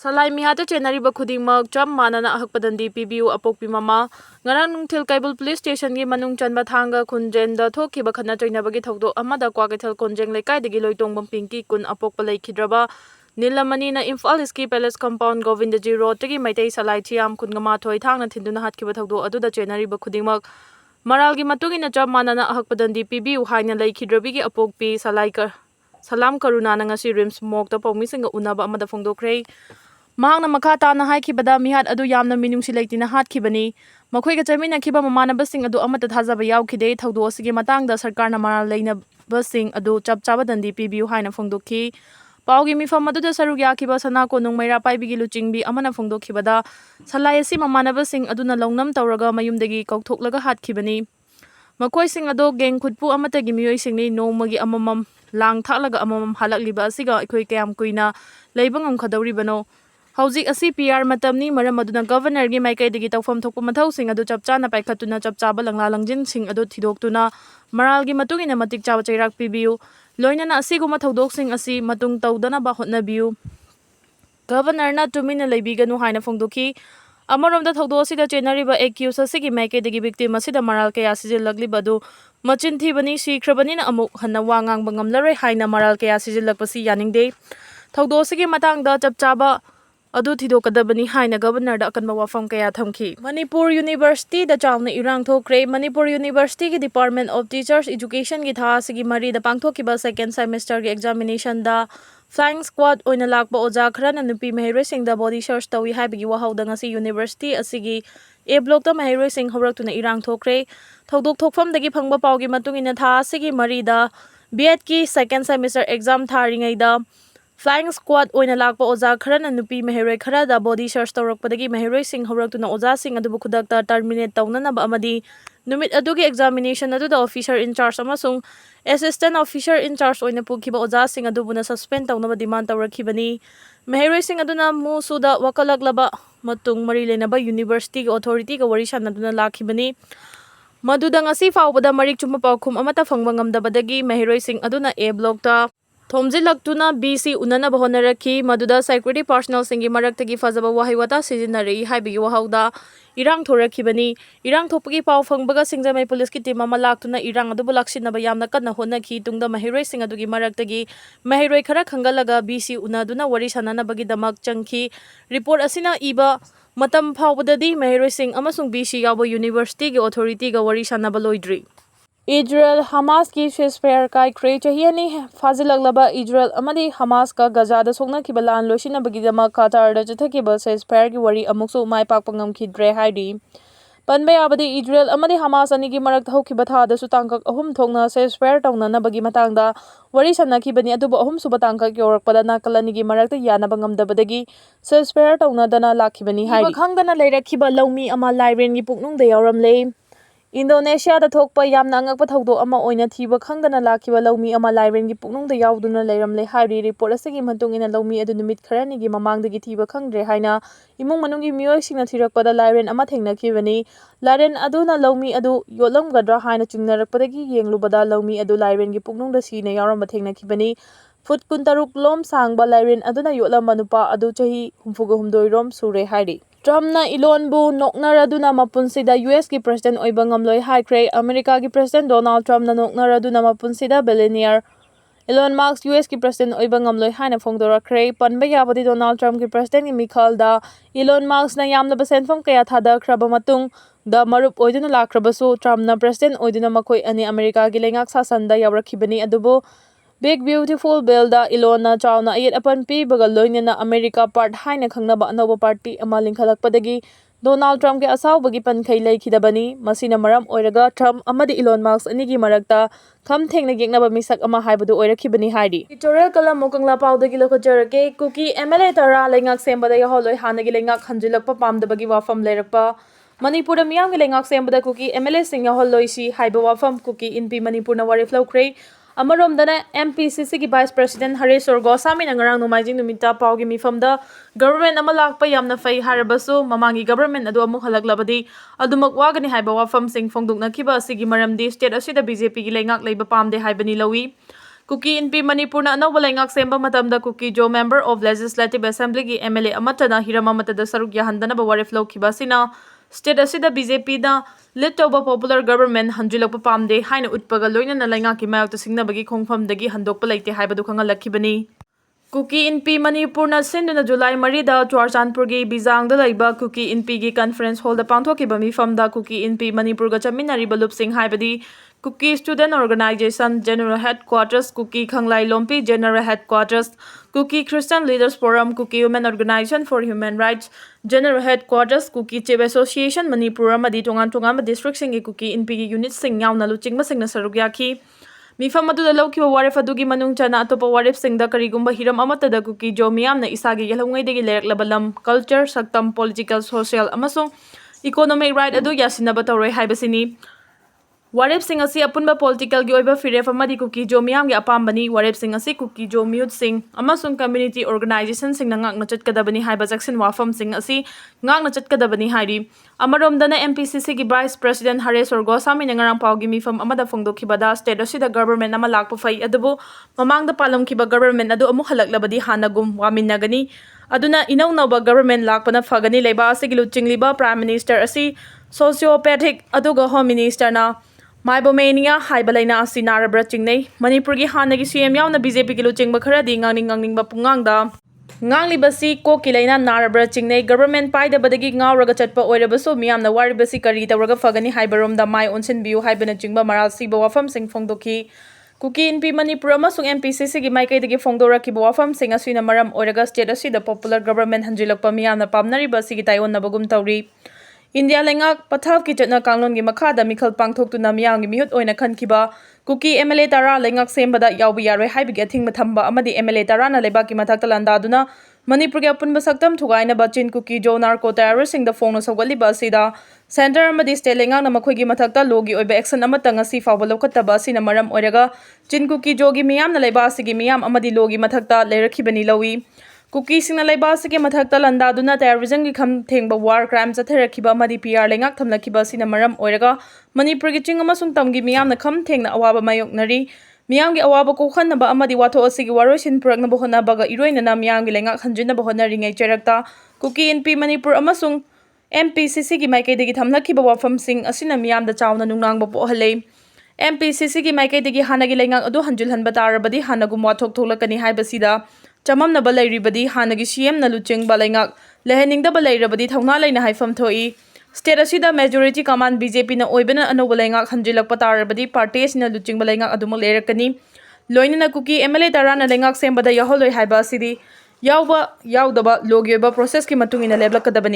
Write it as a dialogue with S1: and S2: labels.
S1: Salai mihata chenariba khudingmak cham manana ahakpadandi pibiu apokpi mama ngarang nungthil kaibul police station gi manung chanba thanga khunjenda thokhiba khana toinabagi thokdo amada kwagathel konjeng lekaidagi loitongbam pinki kun apokpa leikhidraba Nilamani na Imphal Iski Palace Compound Govindaji Road tagi maitai salai thiam khungama thoi thangna thinduna hatkiba thokdo aduda chenariba khudingmak maralgi matungina cham manana ahakpadandi pibiu haina leikhidrabigi apokpi Salam Karuna na ngasi rims mokta paumisinga unaba amada phongdokre Mahangna makata na haikibada mihat adu yamna minungsi leitina hatkibani makhoiga chamina khiba mamanabasing adu amata thajaba yaukide thawdo asigi matangda sarkarna maral leina basing adu chapchaba dandi pibiu haina phongdokhi paugi mifam aduda saruk yakiba sana konung maira paibigi luchingbi amana phongdokhibada salai asi mamanabasing aduna longnam tawraga mayumdagi kauthoklaga hatkibani makoi sing ado geng khutpu amata gi miyoi singni nomagi amamam lang thalaga amamam halakliba asiga ikhoi kayam kuina leibangam khadawribano Hauzik asi PR matamni maram aduna governor gi maikaidagi tawfam thokpa mathau sing adu chapchana paikhatuna chapchaba langla langjin sing adu thidoktuna maralgi matungina matik chawa chairak pibiu loinana asiguma thodok sing asi matung tawdana ba hotnabiu governor na tumina leibiganu haina phongdokhi Amaromda thawdo asida chenariba accused asigi maikaidagi victim asida maral kaya sijillagliba adu machin thibani sikhrabani na amuk hanna wa ngangba ngamlaroi haina maral kaya sijillakpasi yaningde thawdo asigi matangda chapchaba adu thidokadabani haina governor da akanba wafam kaya thamki Manipur University da chawna irang thokre Manipur University gi Department of Teachers Education gi tha sigi mari da pangthokiba second semester gi examination da flying squad oina lakpa oja khrana nupi meheroi sing da body search tawi haibigi wahauda ngasi university asigi A block ta meheroi sing horaktuna irang thokre thodok thokfam dagi phangba pawgi matungina tha sigi mari da B.Ed ki second semester exam tharingai da Flying squad oina lakpa oja kharana nupi meheroi khara da body search tawrakpadagi meheroi sing horaktuna oja sing adu khudakta terminate tawnanaba amadi numit adugi examination adu da officer in charge amasung assistant officer in charge oina pukhiba oja sing adu buna suspend tawnaba demand tawrakhibani meheroi sing aduna mu suda wakalaklaba matung mari lenaba university authority ga wari sanaduna lakhibani maduda ngasi fawbada marik chuma pawkhum amata phangba ngamdabadagi meheroi sing aduna A block ta Thomjilaktuna BC unana bahonaraki maduda security personnel singi maraktagi fazaba wahiwata sijinari haibigi wahauda irang thorakhibani irang thopagi paw phangbaga singjamai police ki team ama laktuna irang adu bulaksinaba yamna kanna honaki tungda mahiroi sing adugi maraktagi mahiroi khara khangalaga BC unaduna wari sananabagi damak changki report asina iba matam phawbadadi mahiroi sing amasung BC yawa university gi authority ga wari sanaba loidri Israel Hamas ki ceasefire kai kre chahiani fazilaglaba Israel amadi Hamas ka Gaza da songna kibalan loshina bagidama Qatar da chathaki ceasefire ki wari amuksu mai pakpangam khidre haidi panbe abadi Israel amadi Hamas ani ki marak thaukiba tha da su tangkak ahum thongna ceasefire tawna na bagi matangda wari sanaki bani adubu ahum suba tangkak yorakpada na kalani ki marak ta yana bangam dabadagi ceasefire tawna dana lakhibani haidi khangdana leirakhiba lawmi ama lairen gi puknung da yaramle Indonesia da thokpa yamna angakpa thawdo ama oina thiba khangdana lakhiba lawmi ama lairen gi puknung da yawduna leiramle hairi report asigi matungina lawmi adu numit kharani gi mamangdagi thiba khangdre haina imung manungi miyoi singna thirakpada lairen ama thengnakhibani lairen aduna lawmi adu yolamgadra haina chingnarakpadagi yenglubada lawmi adu lairen gi puknung da sina yawramba thengnakhibani Foot kuntaruk lom sangba lairen aduna yolam manupa adu chahi humfuga humdoirom sure hairi Trump na ilonbu noknaraduna mapunsida US ki president oiba ngamloi haikre America ki president Donald Trump na noknaraduna mapunsida billionaire Elon Musk US ki president oiba ngamloi haina phongdorakre panba yabadi Donald Trump ki president ni Mikhal da Elon Musk na yamna basenfam kaya thada khraba matung da marup oiduna lakrabasu Trump na president oiduna makoi ani America ki lengak sasanda yawrakhibani adubu Big Beautiful Bill da Ilona Chawna ayat apan pi bagal loina na America part haina khangnaba anauba party ama lingkhalakpadagi Donald Trump ke asaw bagi pankhai leikhidabani masina maram oiraga Trump amadi Elon Musk anigi marakta kham thengna geknaba misak ama haibadu oirakhibani haidi Tutorial kala mokangla pawdagi lokhajarake Kuki MLA tara lengak sembada yaholoi hanagi lengak khanjilakpa pamdabagi wafam leirakpa Manipur miyam ge lengak sembada Kuki MLA sing yaholoi si haiba wafam Kuki inpi Manipur na wari flow kre Amarom dana MPCC ki Vice President Harish Gosami na ngarang nomaijing numita pawgi mifamda government ama lakpa yamna fai harabasu mamangi government adu amuk halaklabadi adumak wagani haiba wafam sing phongdoknakiba asigi maramdi state asida BJP gi lengak leiba pamde haibani lawi Kuki in P Manipur na Anouba Laingak Semba Matamda Kuki Jo Member of Legislative Assembly gi MLA Amatana Hirama Matada Saruk Yahandanaba Warif Law Kibasina State asida BJP na lead tauba popular government Nganglakpa pamde haina utpaga loina na laingaki mayokta singnabagi khongfamdagi handokpa leite haibadu khangalakibani. Kuki in P Manipur na sinduna July 3 da Churachandpur gi Bizangda laiba Kuki in P gi conference hall da pangthokiba mifamda Kuki in P Manipur ga chaminariba lupsing haibadi Kuki Student Organization General Headquarters Kuki Khanglai Lompi General Headquarters Kuki Christian Leaders Forum Kuki Women Organization for Human Rights General Headquarters Kuki Chief Association Manipur amadi tongan district singi Kuki in P gi unit sing yauna luchingba singna saruk yaki Mifam aduda lawkiba warif adugi manung chana atopa warif singda karigumba hiram amatada Kuki Jo miyamna isagi yalhungaidagi leraklaba lam culture saktam political social amasung economic right adu yasinaba tawroi haibasini Warif sing asi apunba political gi oiba firef amadi Kuki Jo miyam gi apambani warif sing asi Kuki Jo mute sing amasung community organization sing na ngakna chatkadabani haiba jaksin wafam sing asi ngakna chatkadabani hairi amaromdana MPCC gi vice president Hare Sorgo sami ngarang pau gi mifam amada phongdokhibada state asida government ama lakpa fai adubu mamangda palamkhiba government adu amu halaklabadi hanagum waminagani aduna inaunawa government lakpana fagani leba asigi luchingliba prime minister asi sociopathic aduga home minister na Maibomania Haibalaina asi narabra chingnei Manipur gi hanagi CM yauna BJP gi luchingba kharadi ngangningba pungangda nganglibasi ko kilaina narabra chingnei government paida badagi ngawraga chatpa oirabasu miyamna waribasi kari tawraga fagani haibaromda mai onsin biu haibana chingba maral siba wafam sing phongdoki Kuki in P Manipur amasung MPCC gi maikaidagi phongdorakiba wafam sing asina maram oiraga state asida popular government Nganglakpa miyamna pamnariba sigi tayonnabagum tawri India lengak pathal ki chatna kanglon gi makhada mikhal pangthoktu namyang gi mihut oina khankiba Kuki MLA tara lengak sembada yawbi yaroi haibigi athingma thamba amadi MLA tara na lebaki mathakta landaduna Manipur gi apunba saktam thugaina bachin Kuki Jo narco terrorist sing da phone sawaliba asida center amadi state lengak na makhoi gi mathakta logi oiba action amata ngasi fawba lokhattaba asina maram oiraga chin Kuki Jo gi miyam na leba asigi miyam amadi logi mathakta leirakhibani lawi Kuki singna laibasi ke mathakta landaduna terrorism gi kham thengba war crime chatharakiba amadi PR lengak thamlakiba sina maram oiraga Manipur gi ching amasung tamgi miyamna kham thengna awaba mayoknari miyam gi awaba ko khannaba amadi watho asigi waroisin purakna bohona baga iroina na miyam gi lengak khanjina bohona ringai cherakta Kuki in P Manipur amasung MPCC gi maikaidagi thamlakiba wafam sing asina miyamda chawna nungnangba pohale MPCC gi maikaidagi hanagi lengak adu hanjulhanba tarabadi hanagum wathok tholakani haibasida chamamnaba lairibadi hanagi CM na luchingba lengak leheningdaba lairabadi thauna laina haifam thoi state asida majority command BJP na oibana Anouba lengak Nganglakpa tarabadi party asina luchingba lengak aduma leirakani loinana Kuki MLA tarana lengak sembada yaholoi haiba asidi yawdaba logi oiba process ki matungina leblakadabani